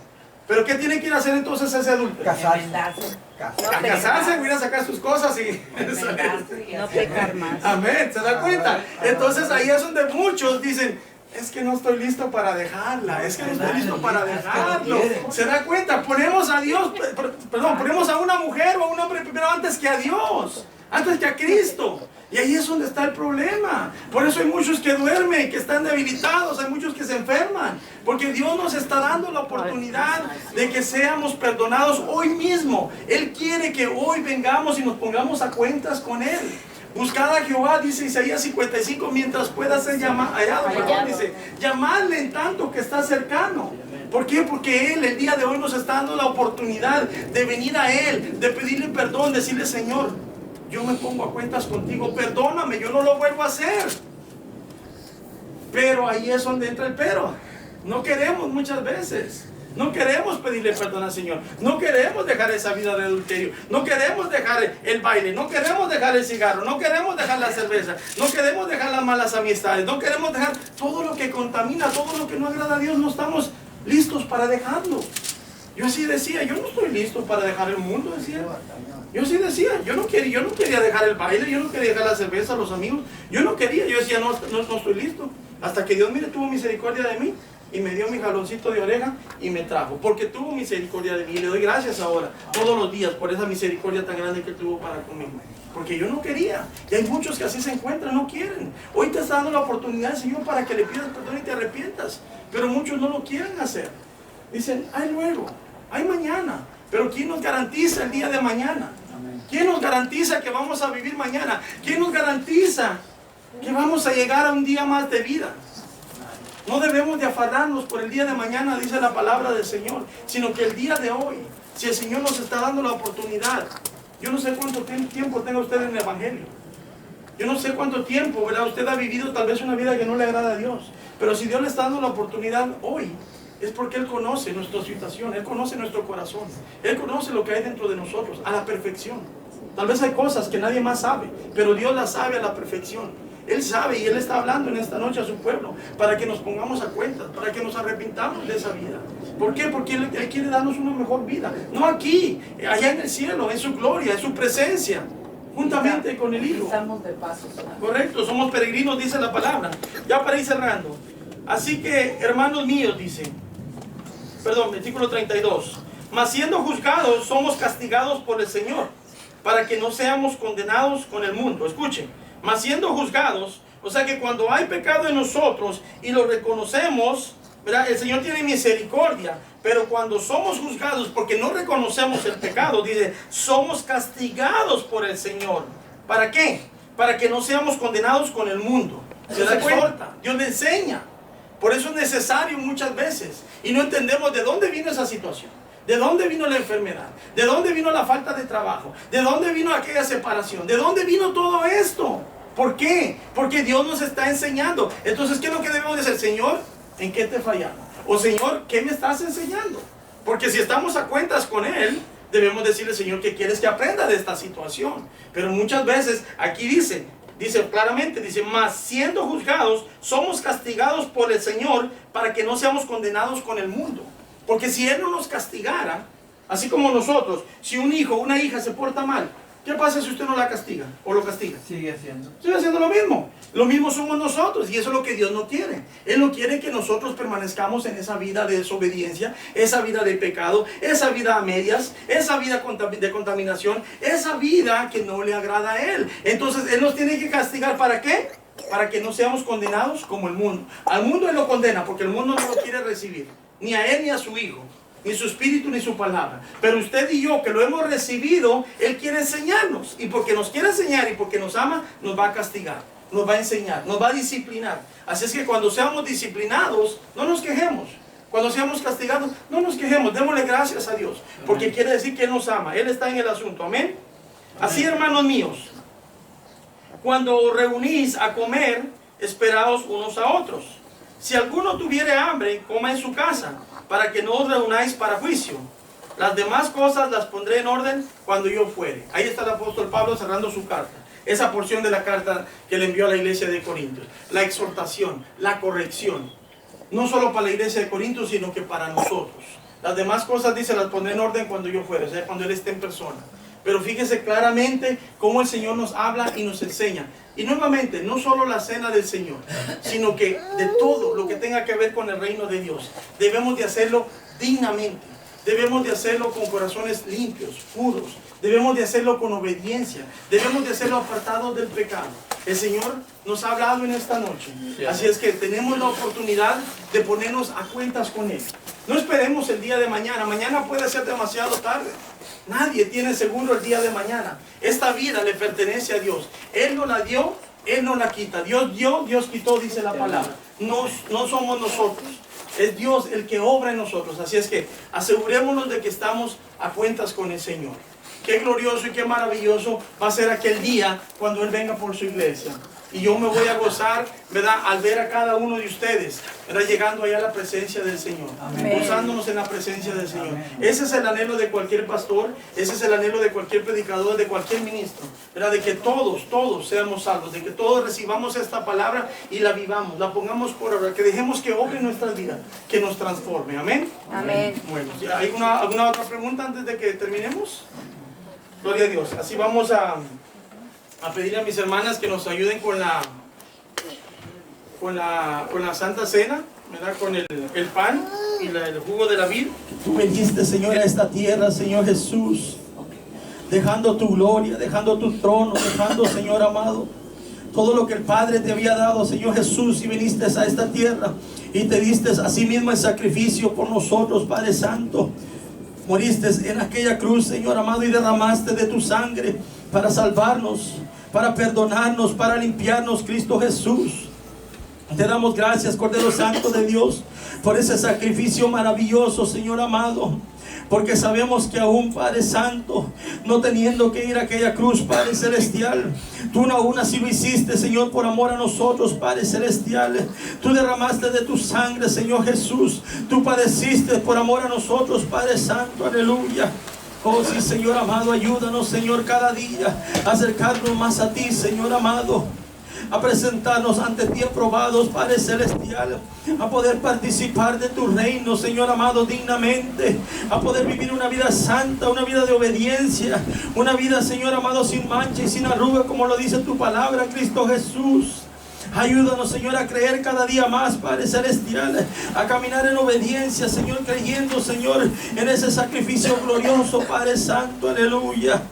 Pero ¿qué tiene que ir a hacer entonces ese adúltero? Casarse. Enmendarse. A casarse, ir a sacar sus cosas y... Enmendarse y No hacer- pecar más. Amén, ¿se da cuenta? Entonces ahí es donde muchos dicen, es que no estoy listo para dejarla, es que no estoy listo para dejarlo. ¿Se da cuenta? Ponemos a Dios, ponemos a una mujer o a un hombre primero antes que a Dios, antes que a Cristo. Y ahí es donde está el problema. Por eso hay muchos que duermen, que están debilitados, hay muchos que se enferman. Porque Dios nos está dando la oportunidad de que seamos perdonados hoy mismo. Él quiere que hoy vengamos y nos pongamos a cuentas con Él. Buscad a Jehová, dice Isaías 55, mientras pueda ser hallado. Perdón, dice, llamadle en tanto que está cercano. ¿Por qué? Porque Él el día de hoy nos está dando la oportunidad de venir a Él, de pedirle perdón, decirle, Señor, yo me pongo a cuentas contigo, perdóname, yo no lo vuelvo a hacer. Pero ahí es donde entra el pero. No queremos muchas veces. No queremos pedirle perdón al Señor. No queremos dejar esa vida de adulterio. No queremos dejar el baile. No queremos dejar el cigarro. No queremos dejar la cerveza. No queremos dejar las malas amistades. No queremos dejar todo lo que contamina, todo lo que no agrada a Dios. No estamos listos para dejarlo. Yo así decía, yo no estoy listo para dejar el mundo, decía. Yo así decía, yo no quería dejar el baile, yo no quería dejar la cerveza, los amigos. Yo no quería, yo decía, no estoy listo. Hasta que Dios, mire, tuvo misericordia de mí y me dio mi jaloncito de oreja y me trajo. Porque tuvo misericordia de mí y le doy gracias ahora, todos los días, por esa misericordia tan grande que Él tuvo para conmigo. Porque yo no quería. Y hay muchos que así se encuentran, no quieren. Hoy te está dando la oportunidad, Señor, para que le pidas perdón y te arrepientas. Pero muchos no lo quieren hacer. Dicen, ay luego, ay mañana. Pero ¿quién nos garantiza el día de mañana? ¿Quién nos garantiza que vamos a vivir mañana? ¿Quién nos garantiza que vamos a llegar a un día más de vida? No debemos de afanarnos por el día de mañana, dice la palabra del Señor, sino que el día de hoy, si el Señor nos está dando la oportunidad, yo no sé cuánto tiempo tenga usted en el Evangelio, yo no sé cuánto tiempo, ¿verdad? Usted ha vivido tal vez una vida que no le agrada a Dios, pero si Dios le está dando la oportunidad hoy, es porque Él conoce nuestra situación, Él conoce nuestro corazón, Él conoce lo que hay dentro de nosotros a la perfección. Tal vez hay cosas que nadie más sabe, pero Dios las sabe a la perfección. Él sabe y Él está hablando en esta noche a su pueblo para que nos pongamos a cuentas, para que nos arrepintamos de esa vida. ¿Por qué? Porque Él quiere darnos una mejor vida. No aquí, allá en el cielo, en su gloria, en su presencia, juntamente con el Hijo. Estamos de paso. Correcto, somos peregrinos, dice la palabra. Ya para ir cerrando. Así que, hermanos míos, dice, versículo 32. Mas siendo juzgados, somos castigados por el Señor, para que no seamos condenados con el mundo. Escuchen. Mas siendo juzgados, o sea que cuando hay pecado en nosotros y lo reconocemos, ¿verdad? El Señor tiene misericordia, pero cuando somos juzgados porque no reconocemos el pecado, dice, somos castigados por el Señor. ¿Para qué? Para que no seamos condenados con el mundo. ¿Se da cuenta? Dios le enseña. Por eso es necesario muchas veces, y no entendemos de dónde vino esa situación. ¿De dónde vino la enfermedad? ¿De dónde vino la falta de trabajo? ¿De dónde vino aquella separación? ¿De dónde vino todo esto? ¿Por qué? Porque Dios nos está enseñando. Entonces, ¿qué es lo que debemos de hacer? Señor, ¿en qué te fallamos? O Señor, ¿qué me estás enseñando? Porque si estamos a cuentas con Él, debemos decirle, Señor, ¿qué quieres que aprenda de esta situación? Pero muchas veces, aquí dice claramente, dice, mas siendo juzgados, somos castigados por el Señor para que no seamos condenados con el mundo. Porque si Él no nos castigara, así como nosotros, si un hijo o una hija se porta mal, ¿qué pasa si usted no la castiga o lo castiga? Sigue haciendo. Sigue haciendo lo mismo. Lo mismo somos nosotros y eso es lo que Dios no quiere. Él no quiere que nosotros permanezcamos en esa vida de desobediencia, esa vida de pecado, esa vida a medias, esa vida de contaminación, esa vida que no le agrada a Él. Entonces Él nos tiene que castigar. ¿Para qué? Para que no seamos condenados como el mundo. Al mundo Él lo condena porque el mundo no lo quiere recibir. Ni a Él ni a su Hijo, ni su Espíritu ni su palabra. Pero usted y yo que lo hemos recibido, Él quiere enseñarnos. Y porque nos quiere enseñar y porque nos ama, nos va a castigar, nos va a enseñar, nos va a disciplinar. Así es que cuando seamos disciplinados, no nos quejemos. Cuando seamos castigados, no nos quejemos. Démosle gracias a Dios. Porque quiere decir que Él nos ama. Él está en el asunto. Amén. Así, hermanos míos, cuando reunís a comer, esperaos unos a otros. Si alguno tuviere hambre, coma en su casa, para que no os reunáis para juicio. Las demás cosas las pondré en orden cuando yo fuere. Ahí está el apóstol Pablo cerrando su carta. Esa porción de la carta que le envió a la iglesia de Corintios. La exhortación, la corrección. No solo para la iglesia de Corintios, sino que para nosotros. Las demás cosas, dice, las pondré en orden cuando yo fuere, o sea, cuando Él esté en persona. Pero fíjese claramente cómo el Señor nos habla y nos enseña. Y nuevamente, no solo la cena del Señor, sino que de todo lo que tenga que ver con el reino de Dios, debemos de hacerlo dignamente. Debemos de hacerlo con corazones limpios, puros. Debemos de hacerlo con obediencia. Debemos de hacerlo apartados del pecado. El Señor nos ha hablado en esta noche. Así es que tenemos la oportunidad de ponernos a cuentas con Él. No esperemos el día de mañana. Mañana puede ser demasiado tarde. Nadie tiene seguro el día de mañana. Esta vida le pertenece a Dios. Él nos la dio, Él nos la quita. Dios dio, Dios quitó, dice la palabra. No somos nosotros. Es Dios el que obra en nosotros. Así es que asegurémonos de que estamos a cuentas con el Señor. Qué glorioso y qué maravilloso va a ser aquel día cuando Él venga por su iglesia. Y yo me voy a gozar, ¿verdad?, al ver a cada uno de ustedes, ¿verdad?, llegando allá a la presencia del Señor. Amén. Gozándonos en la presencia del Señor. Ese es el anhelo de cualquier pastor, ese es el anhelo de cualquier predicador, de cualquier ministro, ¿verdad?, de que todos seamos salvos, de que todos recibamos esta palabra y la vivamos, la pongamos por obra, que dejemos que obre en nuestras vidas, que nos transforme. Amén. Amén. Bueno, ¿hay alguna otra pregunta antes de que terminemos? Gloria a Dios. Así vamos a pedir a mis hermanas que nos ayuden con la Santa Cena, ¿verdad?, con el pan y el jugo de la vid. Tú viniste, Señor, a esta tierra, Señor Jesús, dejando tu gloria, dejando tu trono, dejando, Señor amado, todo lo que el Padre te había dado, Señor Jesús, y viniste a esta tierra y te diste a sí mismo el sacrificio por nosotros, Padre Santo. Moriste en aquella cruz, Señor amado, y derramaste de tu sangre para salvarnos, para perdonarnos, para limpiarnos, Cristo Jesús. Te damos gracias, Cordero Santo de Dios, por ese sacrificio maravilloso, Señor amado. Porque sabemos que aún, Padre Santo, no teniendo que ir a aquella cruz, Padre Celestial, tú aún así lo hiciste, Señor, por amor a nosotros, Padre Celestial. Tú derramaste de tu sangre, Señor Jesús. Tú padeciste por amor a nosotros, Padre Santo. Aleluya. Oh sí, Señor amado, ayúdanos, Señor, cada día a acercarnos más a ti, Señor amado, a presentarnos ante ti aprobados, Padre Celestial, a poder participar de tu reino, Señor amado, dignamente, a poder vivir una vida santa, una vida de obediencia, una vida, Señor amado, sin mancha y sin arruga, como lo dice tu palabra, Cristo Jesús. Ayúdanos, Señor, a creer cada día más, Padre Celestial, a caminar en obediencia, Señor, creyendo, Señor, en ese sacrificio glorioso, Padre Santo, aleluya.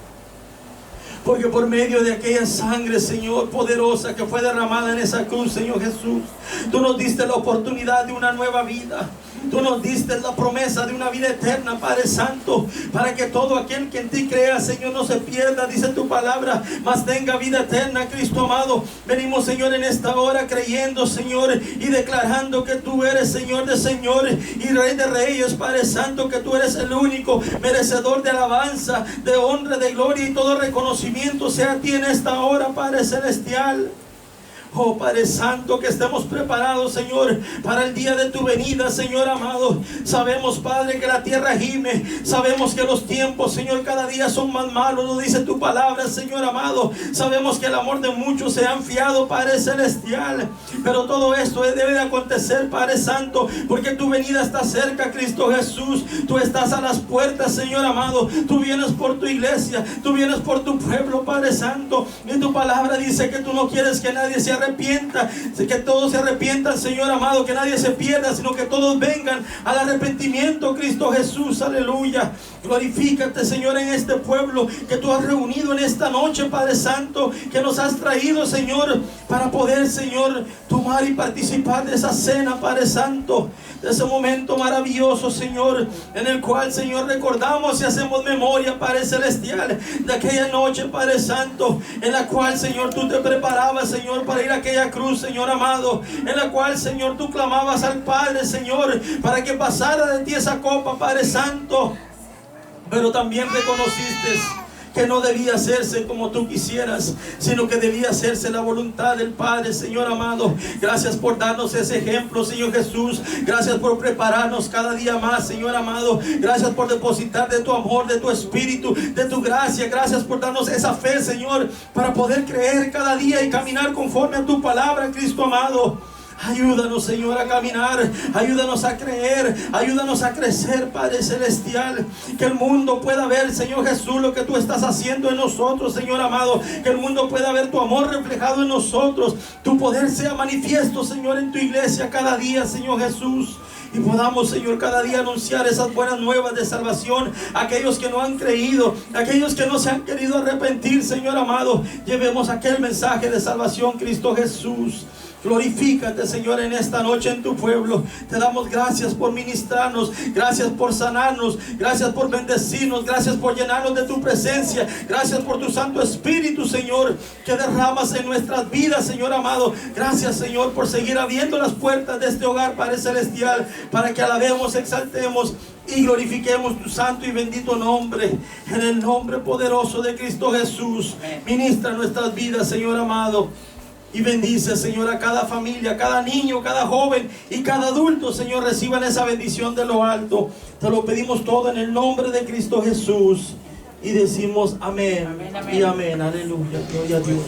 Porque por medio de aquella sangre, Señor, poderosa que fue derramada en esa cruz, Señor Jesús, tú nos diste la oportunidad de una nueva vida. Tú nos diste la promesa de una vida eterna, Padre Santo, para que todo aquel que en ti crea, Señor, no se pierda, dice tu palabra, mas tenga vida eterna, Cristo amado. Venimos, Señor, en esta hora creyendo, Señor, y declarando que tú eres Señor de señores y Rey de reyes, Padre Santo, que tú eres el único merecedor de alabanza, de honra, de gloria y todo reconocimiento sea a ti en esta hora, Padre Celestial. Oh Padre Santo, que estemos preparados, Señor, para el día de tu venida, Señor amado. Sabemos, Padre, que la tierra gime. Sabemos que los tiempos, Señor, cada día son más malos, lo dice tu palabra, Señor amado. Sabemos que el amor de muchos se ha enfriado, Padre Celestial. Pero todo esto debe de acontecer, Padre Santo, porque tu venida está cerca, Cristo Jesús. Tú estás a las puertas, Señor amado. Tú vienes por tu iglesia, tú vienes por tu pueblo, Padre Santo. Y tu palabra dice que tú no quieres que nadie se arrepienta, que todos se arrepientan, Señor amado, que nadie se pierda, sino que todos vengan al arrepentimiento, Cristo Jesús, aleluya. Glorifícate, Señor, en este pueblo que tú has reunido en esta noche, Padre Santo, que nos has traído, Señor, para poder, Señor, tomar y participar de esa cena, Padre Santo, de ese momento maravilloso, Señor, en el cual, Señor, recordamos y hacemos memoria, Padre Celestial, de aquella noche, Padre Santo, en la cual, Señor, tú te preparabas, Señor, para ir a aquella cruz, Señor amado, en la cual, Señor, tú clamabas al Padre, Señor, para que pasara de ti esa copa, Padre Santo. Pero también reconociste que no debía hacerse como tú quisieras, sino que debía hacerse la voluntad del Padre, Señor amado. Gracias por darnos ese ejemplo, Señor Jesús. Gracias por prepararnos cada día más, Señor amado. Gracias por depositar de tu amor, de tu espíritu, de tu gracia. Gracias por darnos esa fe, Señor, para poder creer cada día y caminar conforme a tu palabra, Cristo amado. Ayúdanos, Señor, a caminar, ayúdanos a creer, ayúdanos a crecer, Padre Celestial. Que el mundo pueda ver, Señor Jesús, lo que tú estás haciendo en nosotros, Señor amado. Que el mundo pueda ver tu amor reflejado en nosotros. Tu poder sea manifiesto, Señor, en tu iglesia cada día, Señor Jesús. Y podamos, Señor, cada día anunciar esas buenas nuevas de salvación a aquellos que no han creído, a aquellos que no se han querido arrepentir, Señor amado. Llevemos aquel mensaje de salvación, Cristo Jesús. Glorifícate, Señor, en esta noche en tu pueblo. Te damos gracias por ministrarnos, gracias por sanarnos, gracias por bendecirnos, gracias por llenarnos de tu presencia, gracias por tu Santo Espíritu, Señor, que derramas en nuestras vidas, Señor amado. Gracias, Señor, por seguir abriendo las puertas de este hogar, Padre Celestial, para que alabemos, exaltemos y glorifiquemos tu santo y bendito nombre. En el nombre poderoso de Cristo Jesús, ministra nuestras vidas, Señor amado. Y bendice, Señor, a cada familia, cada niño, cada joven y cada adulto, Señor, reciban esa bendición de lo alto. Te lo pedimos todo en el nombre de Cristo Jesús. Y decimos amén, Amén, amén. y amén. Aleluya. Gloria a Dios.